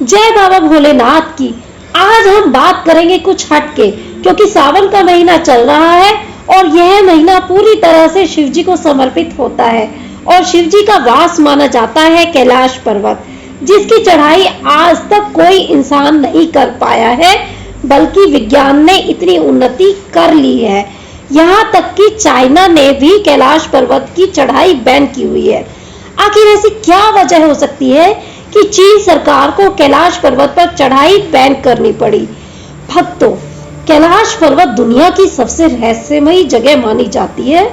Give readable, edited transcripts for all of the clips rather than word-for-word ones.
जय बाबा भोलेनाथ की। आज हम बात करेंगे कुछ हटके, क्योंकि सावन का महीना चल रहा है और यह महीना पूरी तरह से शिव जी को समर्पित होता है और शिव जी का वास माना जाता है कैलाश पर्वत, जिसकी चढ़ाई आज तक कोई इंसान नहीं कर पाया है, बल्कि विज्ञान ने इतनी उन्नति कर ली है। यहाँ तक कि चाइना ने भी कैलाश पर्वत की चढ़ाई बैन की हुई है। आखिर ऐसी क्या वजह हो सकती है कि चीन सरकार को कैलाश पर्वत पर चढ़ाई बैन करनी पड़ी? भक्तों, कैलाश पर्वत दुनिया की सबसे रहस्यमयी जगह मानी जाती है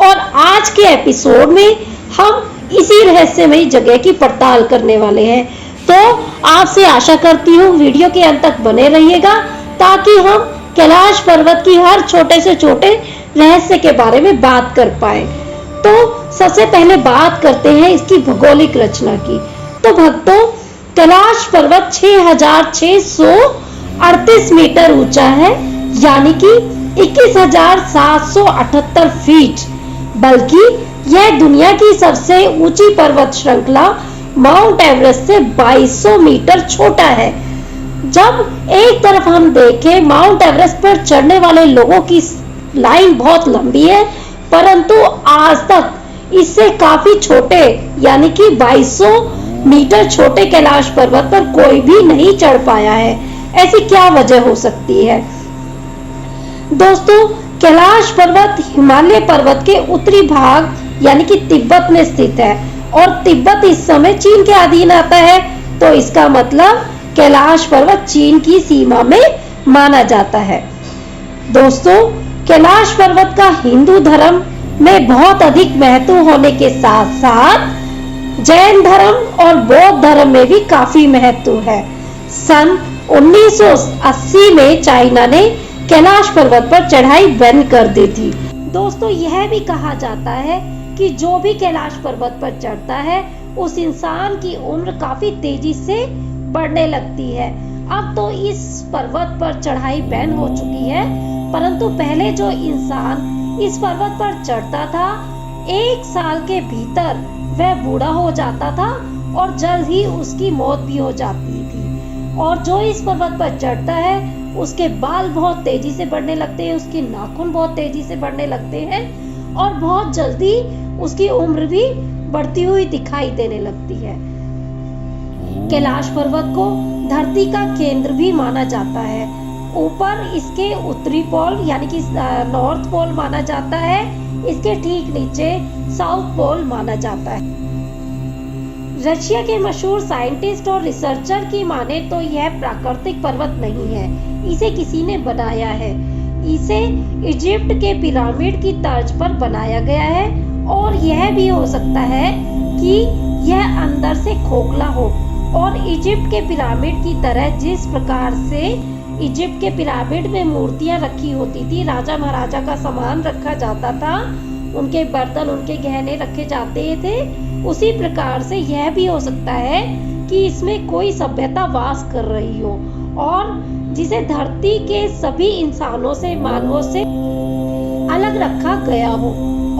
और आज के एपिसोड में हम इसी रहस्यमयी जगह की पड़ताल करने वाले हैं। तो आपसे आशा करती हूँ वीडियो के अंत तक बने रहिएगा, ताकि हम कैलाश पर्वत की हर छोटे से छोटे रहस्य के बारे में बात कर पाए। तो सबसे पहले बात करते हैं इसकी भौगोलिक रचना की। तो भक्तों, कैलाश पर्वत 6,638 मीटर ऊंचा है, यानी कि 21,778 फीट। बल्कि यह दुनिया की सबसे ऊंची पर्वत श्रृंखला माउंट एवरेस्ट से 2200 मीटर छोटा है। जब एक तरफ हम देखें, माउंट एवरेस्ट पर चढ़ने वाले लोगों की लाइन बहुत लंबी है, परंतु आज तक इससे काफी छोटे यानी कि 2200 मीटर छोटे कैलाश पर्वत पर कोई भी नहीं चढ़ पाया है। ऐसी क्या वजह हो सकती है? दोस्तों, कैलाश पर्वत हिमालय पर्वत के उत्तरी भाग यानी कि तिब्बत में स्थित है और तिब्बत इस समय चीन के अधीन आता है, तो इसका मतलब कैलाश पर्वत चीन की सीमा में माना जाता है। दोस्तों, कैलाश पर्वत का हिंदू धर्म में बहुत अधिक महत्व होने के साथ साथ जैन धर्म और बौद्ध धर्म में भी काफी महत्व है। सन 1980 में चाइना ने कैलाश पर्वत पर चढ़ाई बैन कर दी थी। दोस्तों, यह भी कहा जाता है कि जो भी कैलाश पर्वत पर चढ़ता है उस इंसान की उम्र काफी तेजी से बढ़ने लगती है। अब तो इस पर्वत पर चढ़ाई बैन हो चुकी है, परंतु पहले जो इंसान इस पर्वत पर चढ़ता था, 1 साल के भीतर वह बूढ़ा हो जाता था और जल्द ही उसकी मौत भी हो जाती थी। और जो इस पर्वत पर चढ़ता है उसके बाल बहुत तेजी से बढ़ने लगते हैं, उसके नाखून बहुत तेजी से बढ़ने लगते हैं और बहुत जल्दी उसकी उम्र भी बढ़ती हुई दिखाई देने लगती है। कैलाश पर्वत को धरती का केंद्र भी माना जाता है। ऊपर इसके उत्तरी पोल यानी कि नॉर्थ पोल माना जाता है, इसके ठीक नीचे साउथ पोल माना जाता है। रशिया के मशहूर साइंटिस्ट और रिसर्चर की माने तो यह प्राकृतिक पर्वत नहीं है, इसे किसी ने बनाया है। इसे इजिप्ट के पिरामिड की तर्ज पर बनाया गया है और यह भी हो सकता है कि यह अंदर से खोखला हो और इजिप्ट के पिरामिड की तरह, जिस प्रकार से इजिप्ट के पिरामिड में मूर्तियां रखी होती थी, राजा महाराजा का सामान रखा जाता था, उनके बर्तन, उनके गहने रखे जाते थे, उसी प्रकार से यह भी हो सकता है कि इसमें कोई सभ्यता वास कर रही हो और जिसे धरती के सभी इंसानों से, मानवों से अलग रखा गया हो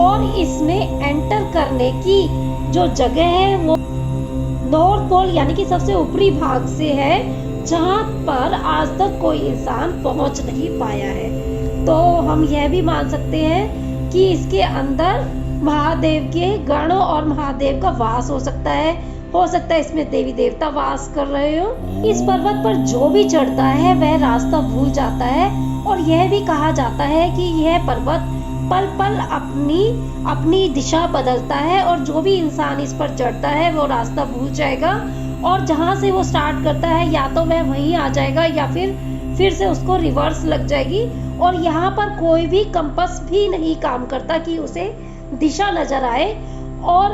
और इसमें एंटर करने की जो जगह है वो नॉर्थ पोल यानी कि सबसे ऊपरी भाग से है, जहां पर आज तक कोई इंसान पहुंच नहीं पाया है। तो हम यह भी मान सकते हैं कि इसके अंदर महादेव के गणों और महादेव का वास हो सकता है इसमें देवी देवता वास कर रहे हो। इस पर्वत पर जो भी चढ़ता है वह रास्ता भूल जाता है और यह भी कहा जाता है कि यह पर्वत पल पल अपनी दिशा बदलता है और जो भी इंसान इस पर चढ़ता है वो रास्ता भूल जाएगा और जहां से वो स्टार्ट करता है या तो वह वहीं आ जाएगा या फिर से उसको रिवर्स लग जाएगी और यहाँ पर कोई भी कंपास भी नहीं काम करता कि उसे दिशा नजर आए। और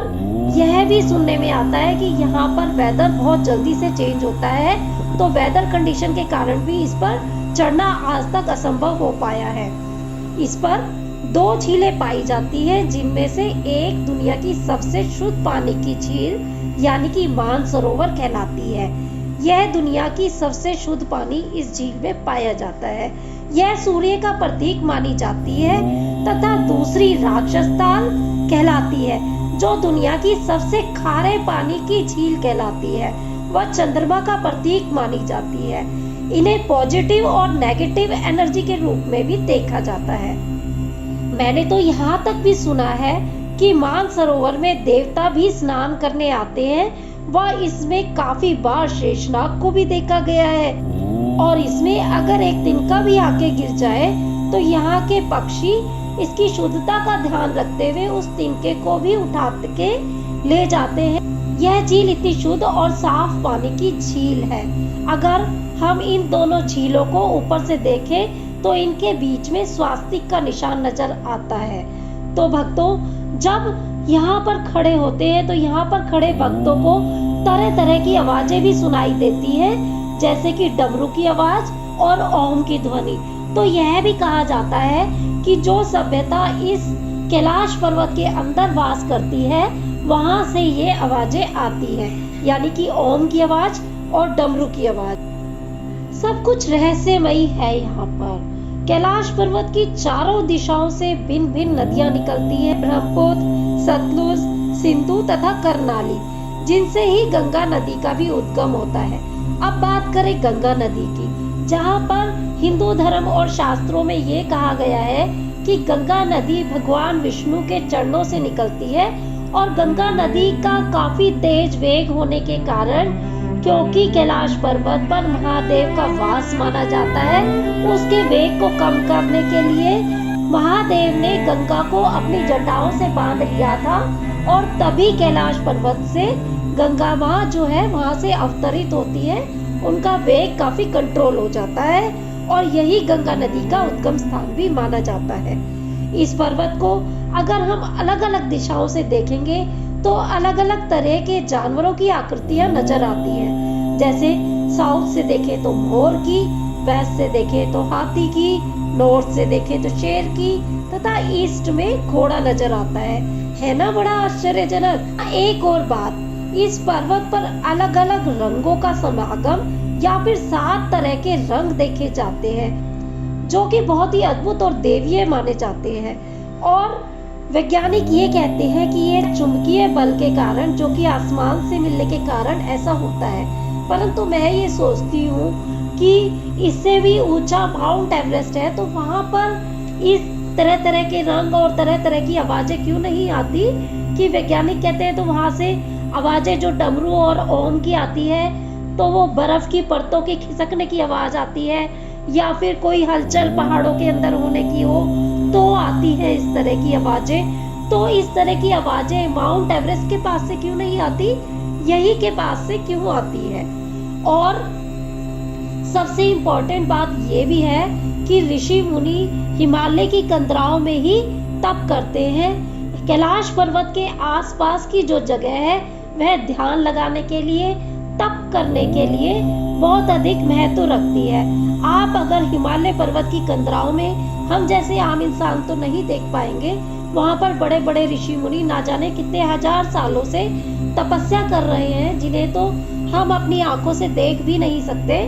यह भी सुनने में आता है कि यहाँ पर वेदर बहुत जल्दी से चेंज होता है, तो वेदर कंडीशन के कारण भी इस पर चढ़ना आज तक असंभव हो पाया है। इस पर 2 झीलें पाई जाती है, जिनमें से एक दुनिया की सबसे शुद्ध पानी की झील यानी कि मानसरोवर कहलाती है। यह दुनिया की सबसे शुद्ध पानी इस झील में पाया जाता है। यह सूर्य का प्रतीक मानी जाती है तथा दूसरी राक्षस ताल कहलाती है, जो दुनिया की सबसे खारे पानी की झील कहलाती है। वह चंद्रमा का प्रतीक मानी जाती है। इन्हें पॉजिटिव और नेगेटिव एनर्जी के रूप में भी देखा जाता है। मैंने तो यहाँ तक भी सुना है कि मानसरोवर में देवता भी स्नान करने आते हैं व इसमें काफी बार शेषनाग को भी देखा गया है। और इसमें अगर एक तिनका भी आके गिर जाए तो यहाँ के पक्षी इसकी शुद्धता का ध्यान रखते हुए उस तिनके को भी उठा के ले जाते हैं। यह झील इतनी शुद्ध और साफ पानी की झील है। अगर हम इन दोनों झीलों को ऊपर से देखें तो इनके बीच में स्वास्तिक का निशान नजर आता है। तो भक्तों, जब यहाँ पर खड़े होते हैं तो यहाँ पर खड़े भक्तों को तरह तरह की आवाजें भी सुनाई देती है, जैसे कि डमरू की आवाज और ओम की ध्वनि। तो यह भी कहा जाता है कि जो सभ्यता इस कैलाश पर्वत के अंदर वास करती है वहां से ये आवाजें आती हैं, यानी कि ओम की आवाज और डमरू की आवाज। सब कुछ रहस्यमयी है यहाँ पर। कैलाश पर्वत की चारों दिशाओं से भिन्न भिन्न नदियां निकलती हैं, ब्रह्मपुत्र, सतलुज, सिंधु तथा करनाली, जिनसे ही गंगा नदी का भी उद्गम होता है। अब बात करें गंगा नदी की, जहाँ पर हिंदू धर्म और शास्त्रों में ये कहा गया है कि गंगा नदी भगवान विष्णु के चरणों से निकलती है और गंगा नदी का काफी तेज वेग होने के कारण, क्योंकि कैलाश पर्वत पर महादेव का वास माना जाता है, उसके वेग को कम करने के लिए महादेव ने गंगा को अपनी जटाओं से बांध लिया था और तभी कैलाश पर्वत से गंगा माँ जो है वहां से अवतरित होती है, उनका वेग काफी कंट्रोल हो जाता है और यही गंगा नदी का उद्गम स्थान भी माना जाता है। इस पर्वत को अगर हम अलग अलग दिशाओं से देखेंगे तो अलग अलग तरह के जानवरों की आकृतियां नजर आती हैं। जैसे साउथ से देखें तो मोर की, वेस्ट से देखें तो हाथी की, नॉर्थ से देखें तो शेर की तथा ईस्ट में घोड़ा नजर आता है ना बड़ा आश्चर्यजनक। एक और बात, इस पर्वत पर अलग अलग रंगों का समागम या फिर 7 तरह के रंग देखे जाते हैं, जो कि बहुत ही अद्भुत और देवीय माने जाते हैं। और वैज्ञानिक ये कहते हैं कि ये चुंबकीय बल के कारण, जो कि आसमान से मिलने के कारण ऐसा होता है। परंतु मैं ये सोचती हूँ कि इससे भी ऊंचा माउंट एवरेस्ट है, तो वहां पर इस तरह तरह के रंग और तरह तरह की आवाजें क्यों नहीं आती, कि वैज्ञानिक कहते हैं तो वहां से आवाजें जो डमरू और ओम की आती है तो वो बर्फ की परतों की खिसकने की आवाज आती है, या फिर कोई हलचल पहाड़ों के अंदर होने की हो तो आती है इस तरह की आवाजें। तो इस तरह की आवाजें माउंट एवरेस्ट के पास से क्यों नहीं आती, यही के पास से क्यों आती है। और सबसे इम्पोर्टेंट बात ये भी है कि ऋषि मुनि हिमालय की कंदराओं में ही तप करते हैं। कैलाश पर्वत के आसपास की जो जगह है वह ध्यान लगाने के लिए, तप करने के लिए बहुत अधिक महत्व रखती है। आप अगर हिमालय पर्वत की कंदराओं में, हम जैसे आम इंसान तो नहीं देख पाएंगे, वहां पर बड़े बड़े ऋषि मुनि ना जाने कितने हजार सालों से तपस्या कर रहे हैं, जिन्हें तो हम अपनी आंखों से देख भी नहीं सकते।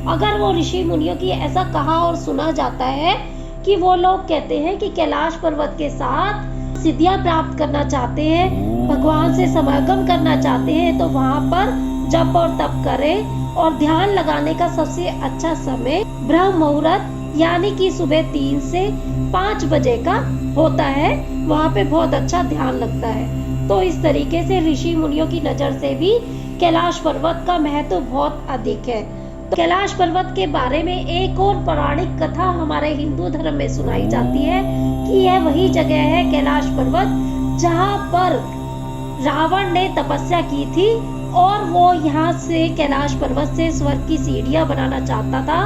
अगर वो ऋषि मुनियों की ऐसा कहा और सुना जाता है कि वो लोग कहते हैं कि कैलाश पर्वत के साथ सिद्धियां प्राप्त करना चाहते हैं, भगवान से समागम करना चाहते हैं, तो वहां पर जप और तप करें। और ध्यान लगाने का सबसे अच्छा समय ब्रह्म मुहूर्त यानी कि सुबह 3 से 5 बजे का होता है, वहां पे बहुत अच्छा ध्यान लगता है। तो इस तरीके से ऋषि मुनियों की नजर से भी कैलाश पर्वत का महत्व बहुत अधिक है। तो कैलाश पर्वत के बारे में एक और पौराणिक कथा हमारे हिंदू धर्म में सुनाई जाती है कि यह वही जगह है कैलाश पर्वत जहाँ पर रावण ने तपस्या की थी और वो यहाँ से कैलाश पर्वत से स्वर्ग की सीढ़ियां बनाना चाहता था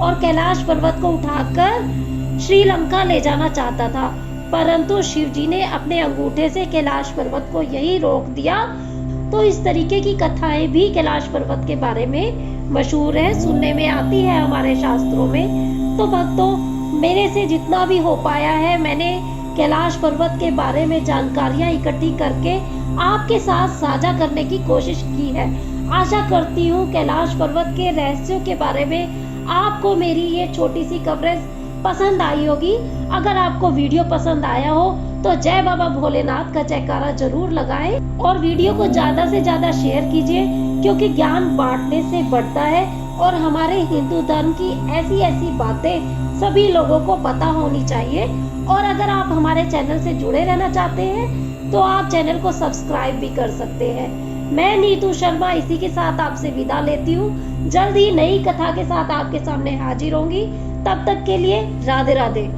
और कैलाश पर्वत को उठाकर श्रीलंका ले जाना चाहता था, परंतु शिवजी ने अपने अंगूठे से कैलाश पर्वत को यही रोक दिया। तो इस तरीके की कथाएं भी कैलाश पर्वत के बारे में मशहूर है, सुनने में आती है हमारे शास्त्रों में। तो भक्तों, मेरे से जितना भी हो पाया है मैंने कैलाश पर्वत के बारे में जानकारियां इकट्ठी करके आपके साथ साझा करने की कोशिश की है। आशा करती हूँ कैलाश पर्वत के रहस्यों के बारे में आपको मेरी ये छोटी सी कवरेज पसंद आई होगी। अगर आपको वीडियो पसंद आया हो तो जय बाबा भोलेनाथ का जयकारा जरूर लगाएं और वीडियो को ज्यादा से ज्यादा शेयर कीजिए, क्योंकि ज्ञान बांटने से बढ़ता है और हमारे हिंदू धर्म की ऐसी ऐसी बातें सभी लोगों को पता होनी चाहिए। और अगर आप हमारे चैनल से जुड़े रहना चाहते हैं तो आप चैनल को सब्सक्राइब भी कर सकते हैं। मैं नीतू शर्मा इसी के साथ आपसे विदा लेती हूँ। जल्द ही नई कथा के साथ आपके सामने हाजिर होंगी। तब तक के लिए राधे राधे।